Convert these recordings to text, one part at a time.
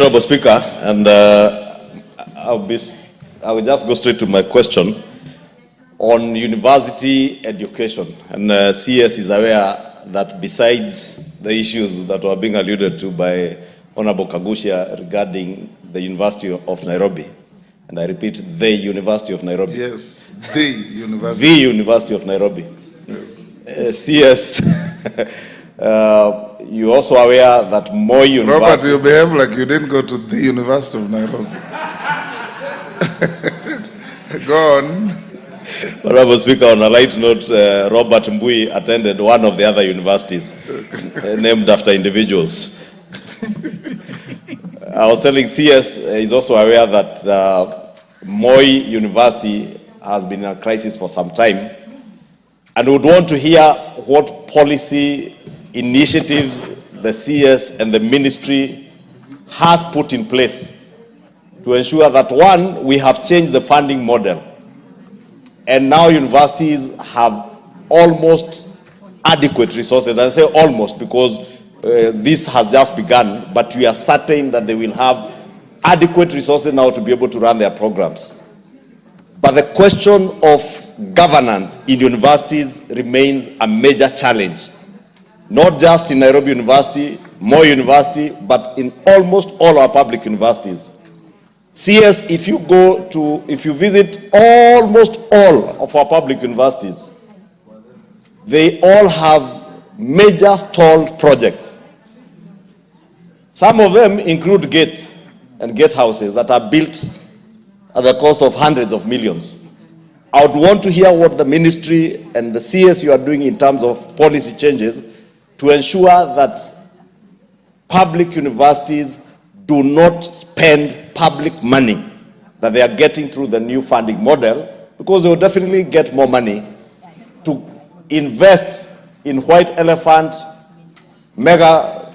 Honourable Speaker, and I will just go straight to my question on university education. And CS is aware that besides the issues that were being alluded to by Honourable Kagusha regarding the University of Nairobi, and I repeat, the University of Nairobi. Yes, the University. The University of Nairobi. Yes. CS, you're also aware that Moi University... Robert, you behave like you didn't go to the University of Nairobi. Go on. Honourable Speaker, on a light note, Robert Mbui attended one of the other universities named after individuals. I was telling CS is also aware that Moi University has been in a crisis for some time, and would want to hear what policy initiatives the CS and the ministry has put in place to ensure that, one, we have changed the funding model, and now universities have almost adequate resources. I say almost because this has just begun, but we are certain that they will have adequate resources now to be able to run their programs. But the question of governance in universities remains a major challenge, not just in Nairobi University, Moi University, but in almost all our public universities. CS, if you visit almost all of our public universities, they all have major stalled projects. Some of them include gates and gatehouses that are built at the cost of hundreds of millions. I would want to hear what the ministry and the CS you are doing in terms of policy changes to ensure that public universities do not spend public money that they are getting through the new funding model, because they will definitely get more money to invest in white elephant, mega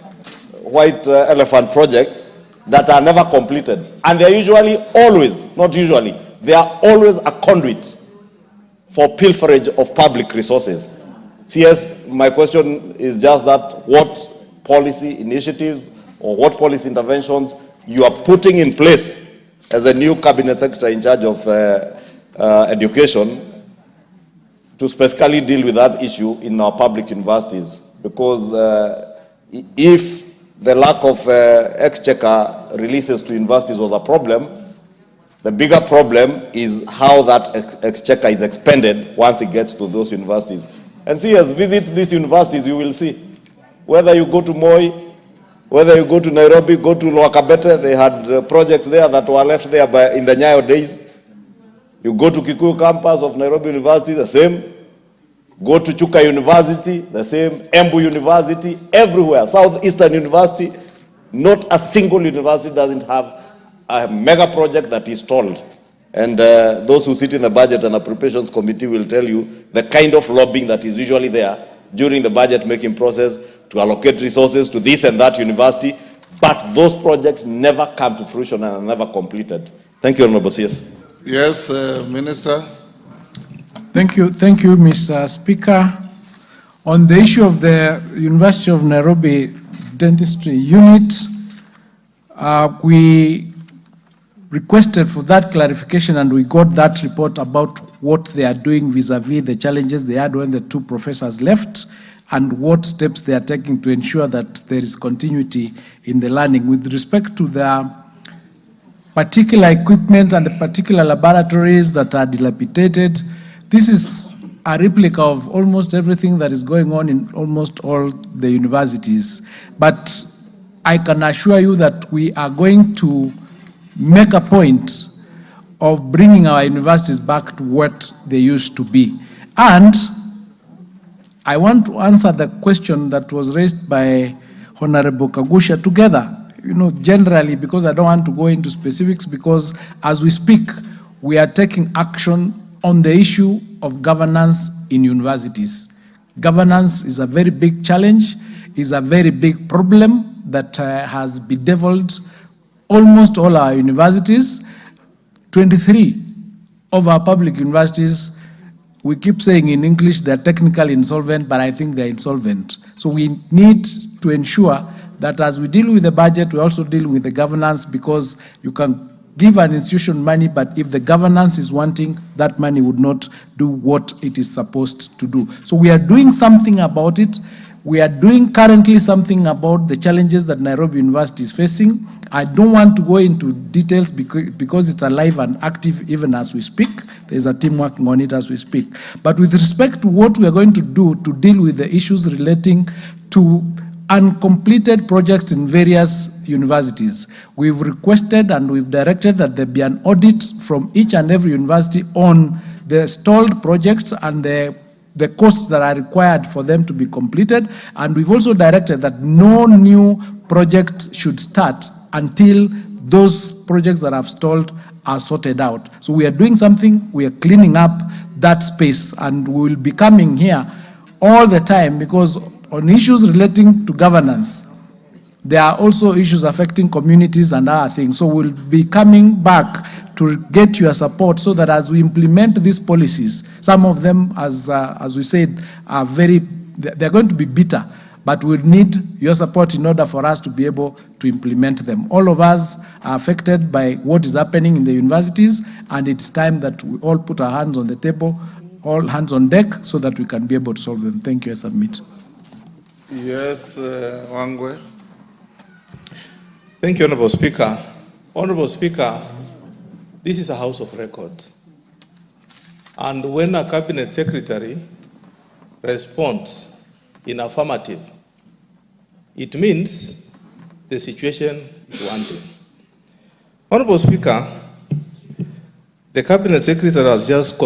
white elephant projects that are never completed. And they are usually always, not usually, they are always a conduit for pilferage of public resources. CS, my question is just that, what policy initiatives or what policy interventions you are putting in place as a new cabinet secretary in charge of education to specifically deal with that issue in our public universities? Because if the lack of exchequer releases to universities was a problem, the bigger problem is how that exchequer is expended once it gets to those universities. And see, as visit these universities, you will see, whether you go to Moi, whether you go to Nairobi, go to Lwakabete, they had projects there that were left there in the Nyayo days. You go to Kikuyu campus of Nairobi University, the same. Go to Chuka University, the same. Embu University, everywhere. Southeastern University, not a single university doesn't have a mega project that is stalled. And those who sit in the Budget and Appropriations Committee will tell you the kind of lobbying that is usually there during the budget making process to allocate resources to this and that university, but those projects never come to fruition and are never completed. Thank you, Honourable CS. Yes, Minister. Thank you, Mr. Speaker. On the issue of the University of Nairobi Dentistry Unit, we requested for that clarification, and we got that report about what they are doing vis-a-vis the challenges they had when the two professors left, and what steps they are taking to ensure that there is continuity in the learning. With respect to the particular equipment and the particular laboratories that are dilapidated, this is a replica of almost everything that is going on in almost all the universities. But I can assure you that we are going to make a point of bringing our universities back to what they used to be. And I want to answer the question that was raised by Honourable Kagusha together, generally, because I don't want to go into specifics, because as we speak, we are taking action on the issue of governance in universities. Governance is a very big challenge, is a very big problem that has bedeviled almost all our universities. 23 of our public universities, we keep saying in English they're technically insolvent, but I think they're insolvent. So we need to ensure that as we deal with the budget, we also deal with the governance, because you can give an institution money, but if the governance is wanting, that money would not do what it is supposed to do. So we are doing something about it. We are doing currently something about the challenges that Nairobi University is facing. I don't want to go into details because it's alive and active even as we speak. There's a team working on it as we speak. But with respect to what we are going to do to deal with the issues relating to uncompleted projects in various universities, we've requested and we've directed that there be an audit from each and every university on the stalled projects and the costs that are required for them to be completed. And we've also directed that no new project should start until those projects that have stalled are sorted out. So we are doing something, we are cleaning up that space, and we will be coming here all the time, because on issues relating to governance, there are also issues affecting communities and other things. So we'll be coming back to get your support so that as we implement these policies, some of them, as we said, are they're going to be bitter, but we'll need your support in order for us to be able to implement them. All of us are affected by what is happening in the universities, and it's time that we all put our hands on the table, all hands on deck, so that we can be able to solve them. Thank you. I submit. Yes, Wangwe. Thank you, Honourable Speaker. Honourable Speaker, this is a house of records. And when a cabinet secretary responds in affirmative, it means the situation is wanting. Honourable Speaker, the cabinet secretary has just